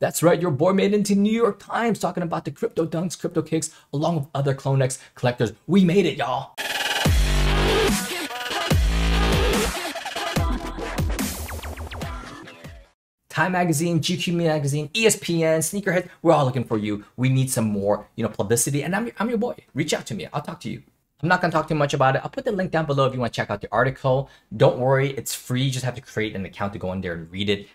That's right, your boy made it into New York Times talking about the crypto dunks, crypto kicks, along with other CloneX collectors. We made it, y'all. Time Magazine, GQ Magazine, ESPN, Sneakerhead, we're all looking for you. We need some more, publicity. And I'm your boy. Reach out to me. I'll talk to you. I'm not going to talk too much about it. I'll put the link down below if you want to check out the article. Don't worry, it's free. You just have to create an account to go in there and read it.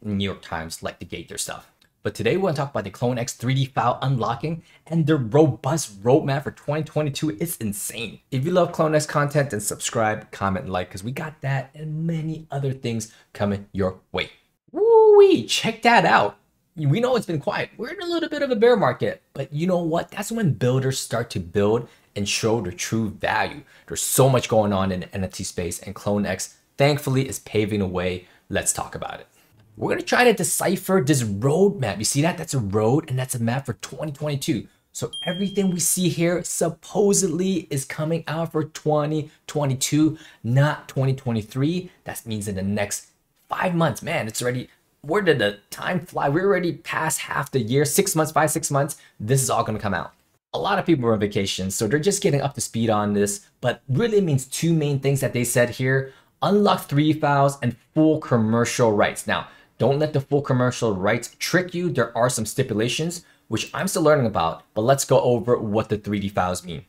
New York Times like to gate their stuff. But today we want to talk about the CloneX 3D file unlocking and their robust roadmap for 2022. It's insane. If you love CloneX content, then subscribe, comment, and like, because we got that and many other things coming your way. Woo-wee, check that out. We know it's been quiet. We're in a little bit of a bear market, but you know what? That's when builders start to build and show their true value. There's so much going on in the NFT space, and CloneX, thankfully, is paving the way. Let's talk about it. We're gonna try to decipher this roadmap. You see that? That's a road and that's a map for 2022. So everything we see here supposedly is coming out for 2022, not 2023. That means in the next 5 months. Man, it's already, where did the time fly? We're already past half the year, 6 months, 6 months. This is all gonna come out. A lot of people are on vacation, so they're just getting up to speed on this, but really means two main things that they said here: unlock 3D files and full commercial rights. Now, don't let the full commercial rights trick you. There are some stipulations, which I'm still learning about, but let's go over what the 3D files mean.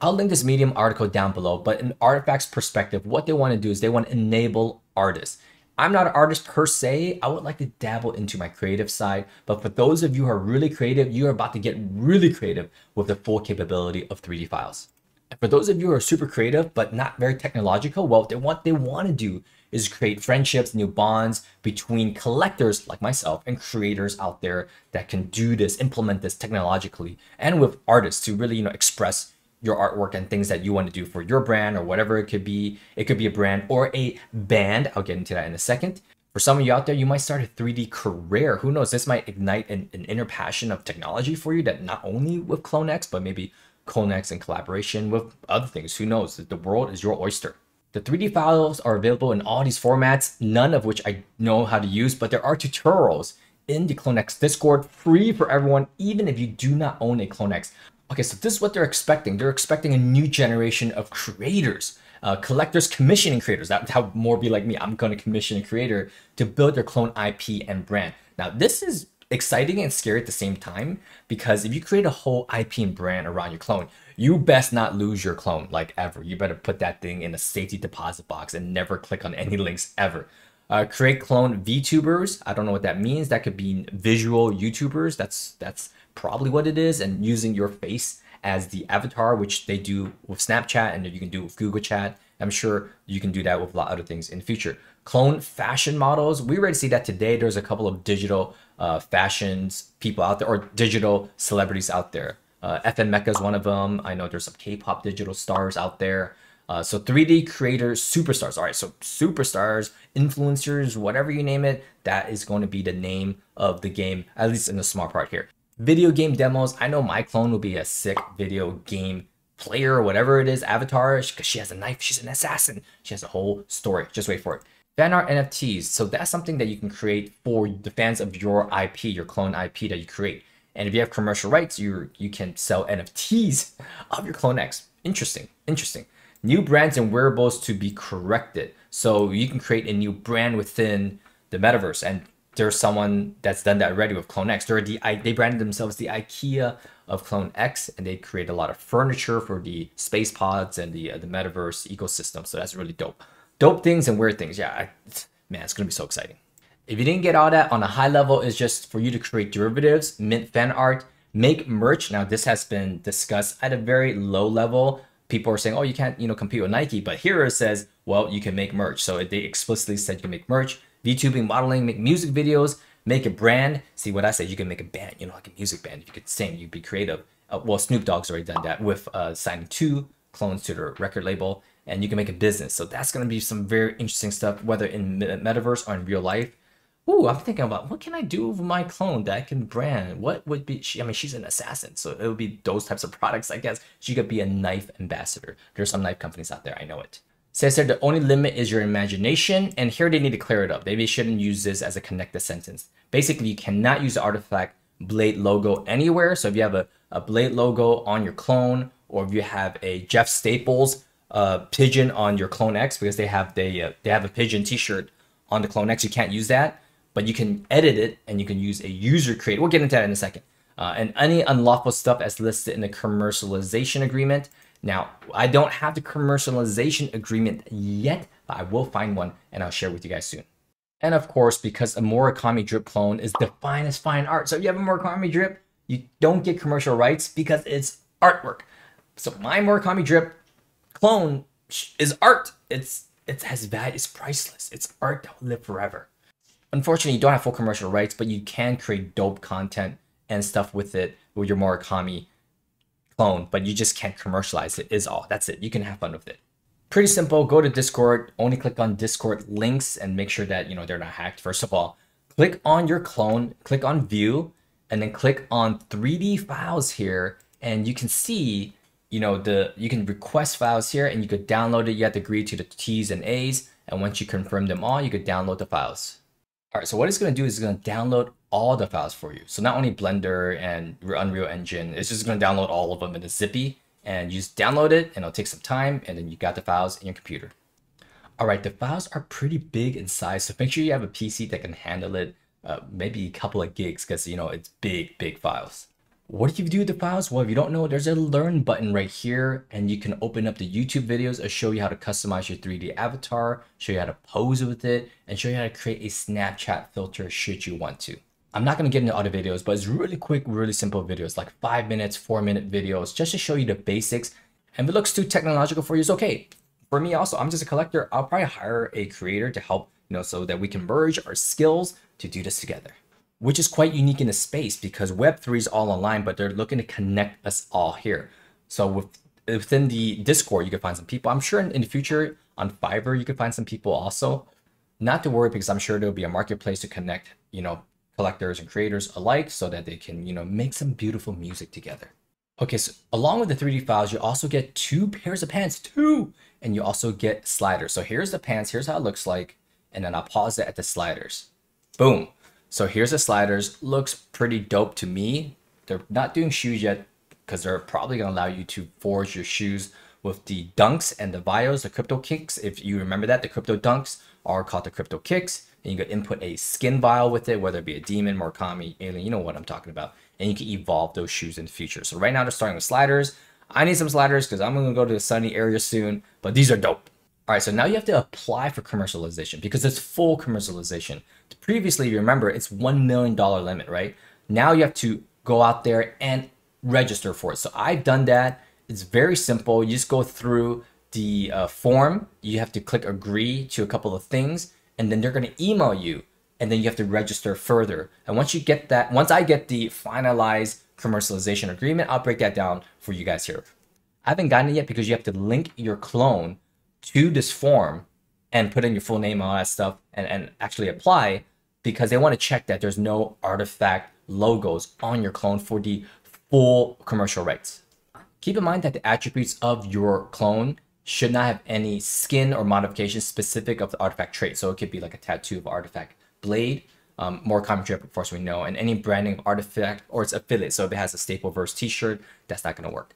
I'll link this Medium article down below, but in Artifact's perspective, what they want to do is they want to enable artists. I'm not an artist per se. I would like to dabble into my creative side, but for those of you who are really creative, you are about to get really creative with the full capability of 3D files. And for those of you who are super creative, but not very technological, well, what they want to do is create friendships, new bonds between collectors like myself and creators out there that can do this, implement this technologically, and with artists to really, express your artwork and things that you want to do for your brand or whatever it could be. It could be a brand or a band. I'll get into that in a second. For some of you out there, you might start a 3D career. Who knows? This might ignite an inner passion of technology for you, that not only with CloneX, but maybe CloneX in collaboration with other things. Who knows? The world is your oyster. The 3D files are available in all these formats, none of which I know how to use, but there are tutorials in the CloneX Discord, free for everyone, even if you do not own a CloneX. Okay, so this is what they're expecting. They're expecting a new generation of creators, collectors commissioning creators. That would more be like me. I'm going to commission a creator to build their clone IP and brand. Now, this is exciting and scary at the same time, because if you create a whole IP and brand around your clone, you best not lose your clone, like ever. You better put that thing in a safety deposit box and never click on any links ever. Create clone VTubers. I don't know what that means. That could be visual YouTubers. That's probably what it is, and using your face as the avatar, which they do with Snapchat and you can do with Google Chat. I'm sure you can do that with a lot of other things in the future. Clone fashion models. We already see that today. There's a couple of digital fashions people out there, or digital celebrities out there. FN Mecca is one of them. I know there's some K-pop digital stars out there. So 3D creators, superstars. All right, so superstars, influencers, whatever you name it, that is going to be the name of the game, at least in the small part here. Video game demos. I know my clone will be a sick video game player or whatever it is, avatar, because she has a knife, she's an assassin. She has a whole story. Just wait for it. Fan art NFTs. So that's something that you can create for the fans of your IP, your clone IP that you create. And if you have commercial rights, you can sell NFTs of your CloneX. Interesting, interesting. New brands and wearables to be corrected. So you can create a new brand within the metaverse, and there's someone that's done that already with CloneX. They branded themselves the IKEA of CloneX, and they create a lot of furniture for the space pods and the metaverse ecosystem. So that's really dope. Dope things and weird things. Yeah, man, it's gonna be so exciting. If you didn't get all that, on a high level, it's just for you to create derivatives, mint fan art, make merch. Now this has been discussed at a very low level. People are saying, oh, you can't, compete with Nike, but here it says, well, you can make merch. So they explicitly said you can make merch. VTubing, modeling, make music videos, make a brand. See what I said, you can make a band, like a music band. If you could sing, you'd be creative. Well, Snoop Dogg's already done that with signing 2 clones to their record label, and you can make a business. So that's going to be some very interesting stuff, whether in metaverse or in real life. Ooh, I'm thinking about, what can I do with my clone that I can brand? What would be, she's an assassin, so it would be those types of products, I guess. She could be a knife ambassador. There's some knife companies out there, I know it. Says here the only limit is your imagination, and here they need to clear it up. Maybe they shouldn't use this as a connected sentence. Basically, you cannot use the artifact blade logo anywhere. So if you have a blade logo on your clone, or if you have a Jeff Staples pigeon on your Clone X, because they have a pigeon t-shirt on the Clone X, you can't use that, but you can edit it and you can use a user create. We'll get into that in a second. And any unlawful stuff as listed in the commercialization agreement. Now, I don't have the commercialization agreement yet, but I will find one and I'll share with you guys soon. And of course, because a Murakami drip clone is defined as fine art. So if you have a Murakami drip, you don't get commercial rights because it's artwork. So my Murakami drip clone is art. It has value, it's priceless. It's art that will live forever. Unfortunately, you don't have full commercial rights, but you can create dope content and stuff with it with your Murakami clone, but you just can't commercialize it is all. That's it. You can have fun with it. Pretty simple. Go to Discord, only click on Discord links and make sure that, they're not hacked. First of all, click on your clone, click on view, and then click on 3D files here. And you can see, you can request files here and you could download it. You have to agree to the T's and A's. And once you confirm them all, you could download the files. All right, so what it's going to do is it's going to download all the files for you. So not only Blender and Unreal Engine, it's just going to download all of them in a zippy, and you just download it and it'll take some time, and then you got the files in your computer. All right, the files are pretty big in size, so make sure you have a PC that can handle it, maybe a couple of gigs, because it's big files. What do you do with the files? Well, if you don't know, there's a learn button right here, and you can open up the YouTube videos and show you how to customize your 3D avatar, show you how to pose with it, and show you how to create a Snapchat filter should you want to. I'm not going to get into other videos, but it's really quick, really simple videos, like 5 minutes, 4-minute videos, just to show you the basics. And if it looks too technological for you, it's okay. For me also, I'm just a collector. I'll probably hire a creator to help, so that we can merge our skills to do this together. Which is quite unique in the space because Web3 is all online, but they're looking to connect us all here. So within the Discord, you can find some people. I'm sure in the future on Fiverr, you can find some people also. Not to worry, because I'm sure there'll be a marketplace to connect, collectors and creators alike so that they can, make some beautiful music together. Okay, so along with the 3D files, you also get 2 pairs of pants, 2! And you also get sliders. So here's the pants, here's how it looks like. And then I'll pause it at the sliders. Boom. So here's the sliders. Looks pretty dope to me. They're not doing shoes yet because they're probably going to allow you to forge your shoes with the dunks and the vios, the crypto kicks. If you remember that, the crypto dunks are called the crypto kicks. And you could input a skin vial with it, whether it be a demon, Murakami, alien, you know what I'm talking about. And you can evolve those shoes in the future. So right now they're starting with sliders. I need some sliders because I'm going to go to the sunny area soon, but these are dope. All right, so now you have to apply for commercialization because it's full commercialization. Previously, you remember, it's $1 million limit, right? Now you have to go out there and register for it. So I've done that. It's very simple. You just go through the form. You have to click agree to a couple of things, and then they're going to email you, and then you have to register further. And once you get that, once I get the finalized commercialization agreement, I'll break that down for you guys here. I haven't gotten it yet because you have to link your clone to this form and put in your full name and all that stuff and actually apply, because they want to check that there's no artifact logos on your clone for the full commercial rights. Keep in mind that the attributes of your clone should not have any skin or modifications specific of the artifact trait. So it could be like a tattoo of artifact blade, more common drip, of course we know, and any branding of artifact or its affiliate. So if it has a staple verse t-shirt, that's not going to work.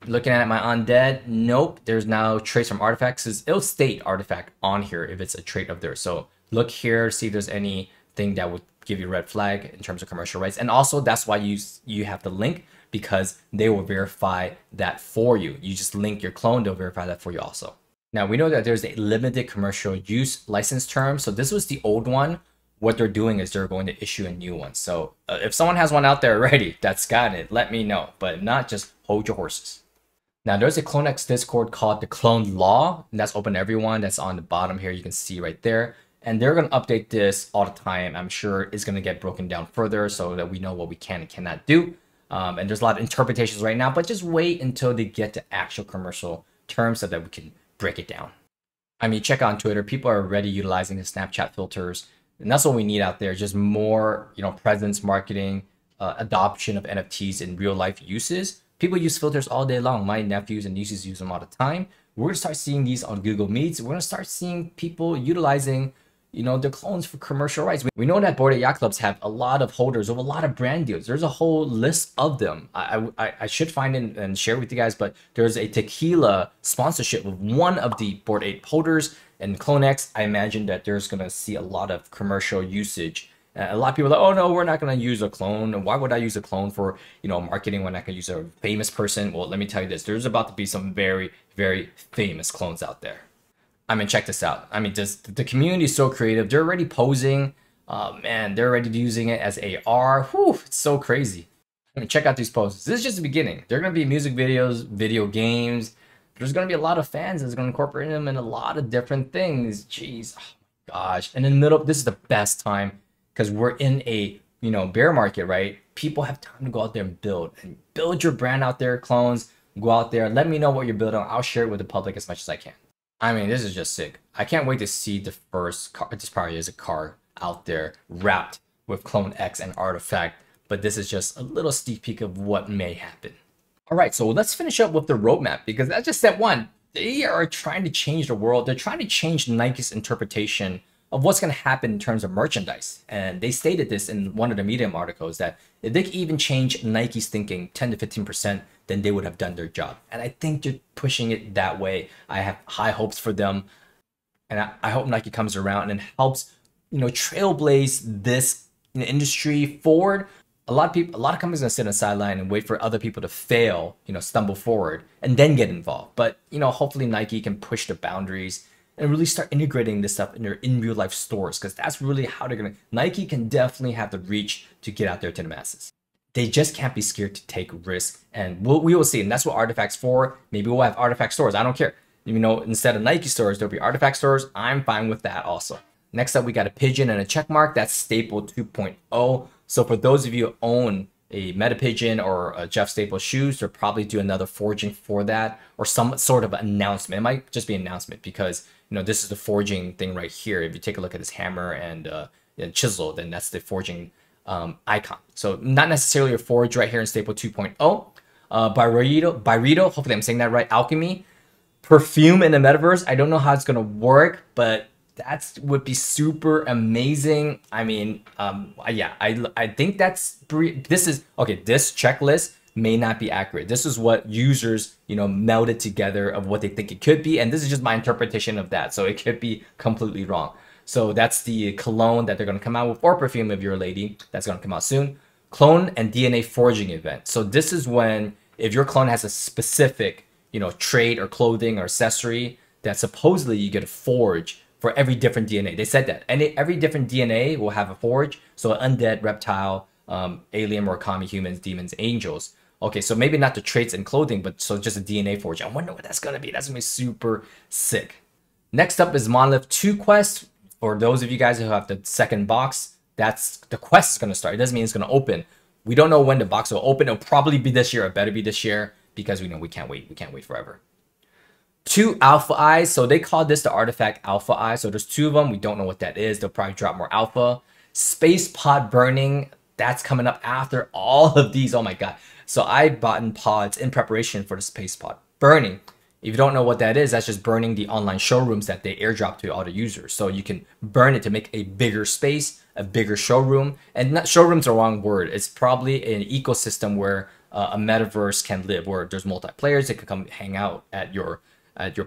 Looking at my undead, nope, there's now traits from artifacts. It'll state artifact on here if it's a trait of theirs. So look here, see if there's anything that would give you a red flag in terms of commercial rights. And also that's why you have to link, because they will verify that for you. You just link your clone, they'll verify that for you also. Now we know that there's a limited commercial use license term. So this was the old one. What they're doing is they're going to issue a new one. So if someone has one out there already that's got it, let me know, but not just hold your horses. Now there's a CloneX Discord called the Clone Law, and that's open to everyone. That's on the bottom here. You can see right there. And they're going to update this all the time. I'm sure it's going to get broken down further so that we know what we can and cannot do. And there's a lot of interpretations right now, but just wait until they get to actual commercial terms so that we can break it down. I mean, check out on Twitter. People are already utilizing the Snapchat filters, and that's what we need out there. Just more, presence, marketing, adoption of NFTs in real life uses. People use filters all day long. My nephews and nieces use them all the time. We're gonna start seeing these on Google Meets. We're gonna start seeing people utilizing, their clones for commercial rights. We know that Bored Ape Yacht Clubs have a lot of holders of a lot of brand deals. There's a whole list of them. I should find it and share with you guys, but there's a tequila sponsorship with one of the Bored Ape holders. And CloneX, I imagine that there's gonna see a lot of commercial usage. A lot of people are like, oh no, we're not gonna use a clone. Why would I use a clone for marketing when I can use a famous person? Well, let me tell you this: there's about to be some very, very famous clones out there. I mean, check this out. I mean, the community is so creative. They're already posing. Man, they're already using it as AR. Whew, it's so crazy. I mean, check out these poses. This is just the beginning. There are gonna be music videos, video games. There's gonna be a lot of fans that's gonna incorporate them in a lot of different things. Jeez, oh my gosh. And in the middle, this is the best time because we're in a bear market, right? People have time to go out there and build your brand out there, clones. Go out there, let me know what you're building. I'll share it with the public as much as I can. I mean, this is just sick. I can't wait to see the first car. This probably is a car out there wrapped with Clone X and Artifact, but this is just a little sneak peek of what may happen. All right, so let's finish up with the roadmap because that's just step one. They are trying to change the world. They're trying to change Nike's interpretation of what's going to happen in terms of merchandise. And they stated this in one of the Medium articles that if they could even change Nike's thinking 10 to 15%, then they would have done their job. And I think they're pushing it that way. I have high hopes for them. And I hope Nike comes around and helps, trailblaze this industry forward. A lot of companies are gonna sit on the sideline and wait for other people to fail, stumble forward and then get involved. But, hopefully Nike can push the boundaries and really start integrating this stuff in their in real life stores, because that's really how they're gonna. Nike can definitely have the reach to get out there to the masses. They just can't be scared to take risks, and we will see. And that's what Artifact's for. Maybe we'll have Artifact stores. I don't care. Instead of Nike stores, there'll be Artifact stores. I'm fine with that also. Next up, we got a pigeon and a check mark. That's Staple 2.0. So for those of you who own a Meta Pigeon or a Jeff Staples shoes, they'll probably do another forging for that or some sort of announcement. It might just be an announcement because, this is the forging thing right here. If you take a look at this hammer and chisel, then that's the forging icon. So not necessarily a forge right here in Staple 2.0. Byredo, hopefully I'm saying that right. Alchemy, perfume in the metaverse. I don't know how it's gonna work, but that would be super amazing. I mean, yeah, I think this is okay. This checklist may not be accurate. This is what users, melded together of what they think it could be, and this is just my interpretation of that. So it could be completely wrong. So that's the cologne that they're going to come out with, or perfume if you're a lady, that's going to come out soon. Clone and DNA forging event. So this is when, if your clone has a specific, trait or clothing or accessory that supposedly you get a forge for every different DNA. They said that. And every different DNA will have a forge. So undead, reptile, alien, Murakami, humans, demons, angels. Okay, so maybe not the traits and clothing, but so just a DNA forge. I wonder what that's going to be. That's going to be super sick. Next up is Monolith 2 quest. For those of you guys who have the second box, that's the quest is going to start. It doesn't mean it's going to open. We don't know when the box will open. It'll probably be this year. It better be this year because we know we can't wait. We can't wait forever. 2 alpha eyes. So they call this the Artifact Alpha Eye. So there's 2 of them. We don't know what that is. They'll probably drop more alpha. Space pod burning. That's coming up after all of these. Oh my God. So I bought in pods in preparation for the space pod burning. If you don't know what that is, that's just burning the online showrooms that they airdrop to all the users. So you can burn it to make a bigger space, a bigger showroom. And not showroom's the wrong word. It's probably an ecosystem where a metaverse can live, where there's multiplayers that can come hang out at your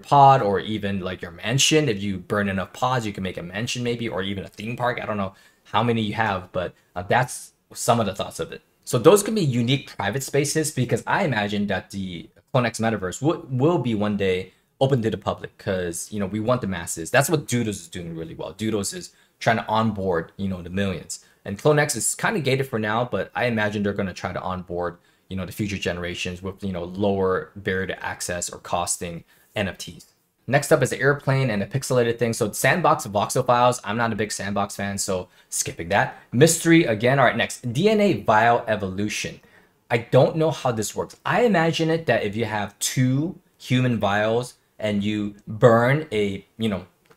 pod, or even like your mansion. If you burn enough pods, you can make a mansion maybe, or even a theme park. I don't know how many you have, but that's some of the thoughts of it. So those can be unique private spaces, because I imagine that the CloneX metaverse will be one day open to the public, because we want the masses. That's what Doodles is doing really well. Doodles is trying to onboard the millions, and CloneX is kind of gated for now, but I imagine they're going to try to onboard the future generations with lower barrier to access or costing NFTs. Next up is the airplane and a pixelated thing. So sandbox voxel files. I'm not a big sandbox fan, so skipping that. Mystery again. All right, next, DNA vial evolution. I don't know how this works. I imagine it that if you have 2 human vials and you burn a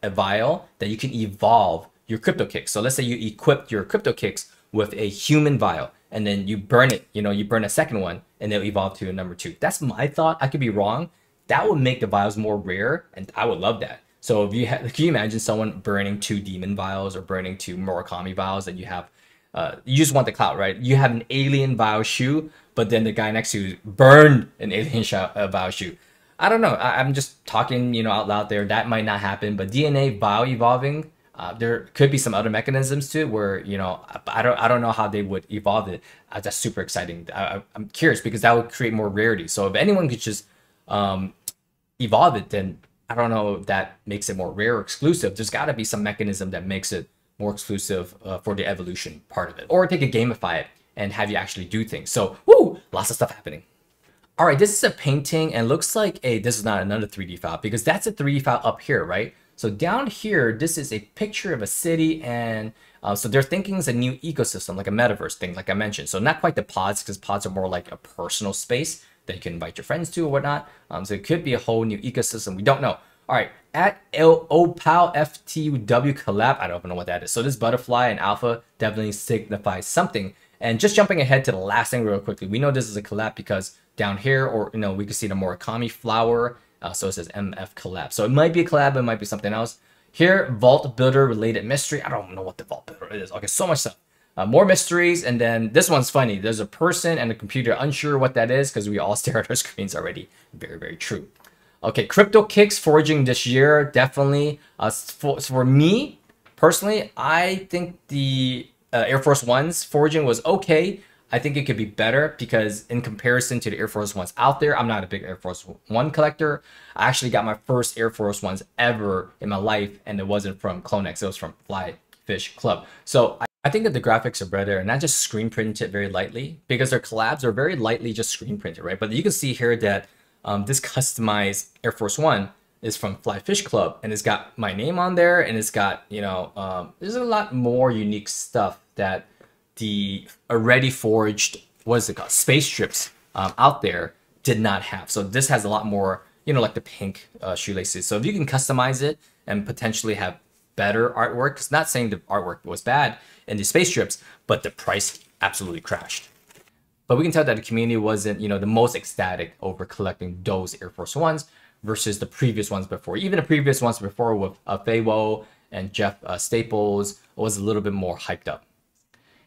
vial, that you can evolve your crypto kicks. So let's say you equip your crypto kicks with a human vial, and then you burn it. You burn a second one, and they'll evolve to a number 2. That's my thought. I could be wrong. that would make the vials more rare, and I would love that. So if you can you imagine someone burning 2 demon vials or burning 2 Murakami vials, and you have you just want the clout, right? You have an alien vial shoe, but then the guy next to you burned an alien vial shoe. I don't know. I'm just talking, you know, out loud there. That might not happen, but DNA vial evolving, there could be some other mechanisms to it where, you know, I don't know how they would evolve it. That's super exciting. I'm curious because that would create more rarity. So if anyone could just evolve it, then I don't know if that makes it more rare or exclusive. There's got to be some mechanism that makes it more exclusive for the evolution part of it. Or they could gamify it and have you actually do things. So, woo, lots of stuff happening. All right, this is a painting and looks like this is not another 3D file because that's a 3D file up here, right? So down here, this is a picture of a city, and so they're thinking it's a new ecosystem, like a metaverse thing, like I mentioned. So not quite the pods, because pods are more like a personal space that you can invite your friends to or whatnot. So it could be a whole new ecosystem. We don't know. All right, at OPAL-FTW collab, I don't know what that is. So this butterfly and alpha definitely signifies something. And just jumping ahead to the last thing real quickly, we know this is a collab because down here, or you know, we can see the Murakami flower. So it says MF collab. So it might be a collab, it might be something else. Here, Vault Builder related mystery. I don't know what the Vault Builder is. Okay, so much stuff. More mysteries, and then this one's funny. There's a person and a computer unsure what that is because we all stare at our screens already. Very, very true. Okay, crypto kicks foraging this year, definitely. For me, personally, I think the Air Force One's foraging was okay. I think it could be better because in comparison to the Air Force Ones out there, I'm not a big Air Force One collector. I actually got my first Air Force Ones ever in my life, and it wasn't from Clonex, it was from Fly Fish Club. So I think that the graphics are better and not just screen printed very lightly, because their collabs are very lightly just screen printed, right? But you can see here that this customized Air Force One is from Fly Fish Club, and it's got my name on there, and it's got, you know, there's a lot more unique stuff that the already forged, what is it called, space strips out there did not have. So this has a lot more, you know, like the pink shoelaces. So if you can customize it and potentially have better artwork, it's not saying the artwork was bad in the space strips, but the price absolutely crashed. But we can tell that the community wasn't, you know, the most ecstatic over collecting those Air Force Ones versus the previous ones before. Even the previous ones before with Feiwo and Jeff Staples was a little bit more hyped up.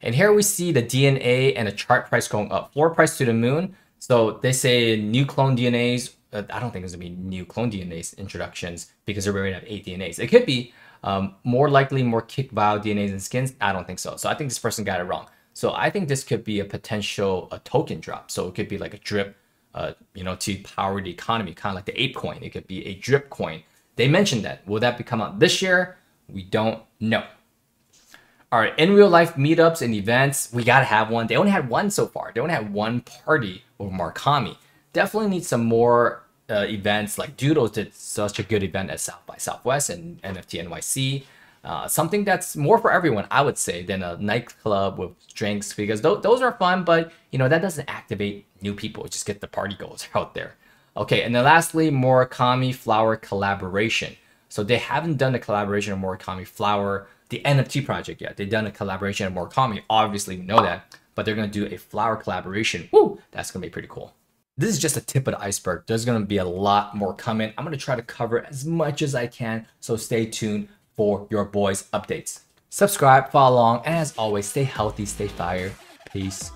And here we see the DNA and the chart price going up. Floor price to the moon. So they say new clone DNAs. I don't think there's going to be new clone DNAs introductions because they already have 8 DNAs. It could be more likely more kick vial DNAs and skins. I don't think so. So I think this person got it wrong. So I think this could be a potential token drop. So it could be like a drip, you know, to power the economy, kind of like the ape coin. It could be a drip coin. They mentioned that. Will that come out this year? We don't know. All right, in real life meetups and events, we gotta have one. They only had one so far. They only had one party with Murakami. Definitely need some more events. Like Doodles did such a good event at South by Southwest and NFT NYC. Something that's more for everyone, I would say, than a nightclub with drinks, because those are fun, but you know, that doesn't activate new people. Just get the party goers out there. Okay, and then lastly, Murakami Flower collaboration. So they haven't done a collaboration of Murakami Flower, the NFT project yet. They've done a collaboration of Murakami. Obviously, we know that, but they're going to do a flower collaboration. Woo, that's going to be pretty cool. This is just the tip of the iceberg. There's going to be a lot more coming. I'm going to try to cover as much as I can, so stay tuned for your boys' updates. Subscribe, follow along, and as always, stay healthy, stay fire. Peace.